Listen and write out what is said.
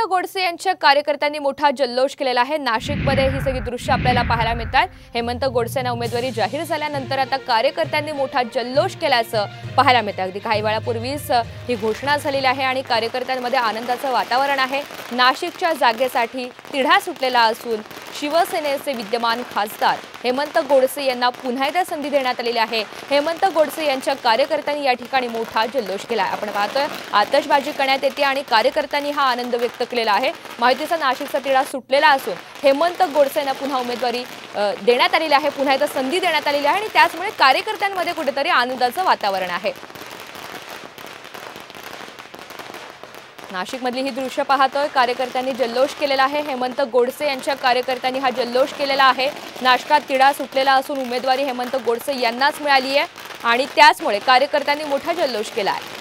गोडसे यांच्या कार्यकर्त्यांनी मोठा जल्लोष केलेला आहे। नाशिकमध्ये ही सगळी दृश्य आपल्याला पाहायला मिळतात। हेमंत गोडसेंना उमेदवारी जाहीर झाल्यानंतर आता कार्यकर्त्यांनी मोठा जल्लोष केल्याचं पाहायला मिळतं। अगदी काही वेळापूर्वीच ही घोषणा झालेली आहे आणि कार्यकर्त्यांमध्ये आनंदाचं वातावरण आहे। नाशिकच्या जागेसाठी तिढा सुटलेला असून शिवसेनेचे विद्यमान खासदार हेमंत गोडसे यांना पुन्हा एकदा संधी देण्यात आलेली आहे। हेमंत गोडसे यांच्या कार्यकर्त्यांनी या ठिकाणी मोठा जल्लोष केला। आपण पाहतोय आतषबाजी करण्यात येते आणि कार्यकर्त्यांनी हा आनंद व्यक्त केलेला आहे। माहितीचा नाशिकचा तिढा सुटलेला असून हेमंत गोडसेंना पुन्हा उमेदवारी देण्यात आलेली आहे, पुन्हा एकदा संधी देण्यात आलेली आहे आणि त्याचमुळे कार्यकर्त्यांमध्ये कुठेतरी आनंदाचं वातावरण आहे। नाशिकमधली ही दृश्य पाहतोय, कार्यकर्त्यांनी जल्लोष केलेला आहे। हेमंत गोडसे यांच्या कार्यकर्त्यांनी हा जल्लोष केलेला आहे। नाशिकात तिढा सुटलेला असून उमेदवारी हेमंत गोडसे यांनाच मिळाली आहे आणि त्याचमुळे कार्यकर्त्यांनी मोठा जल्लोष केला आहे।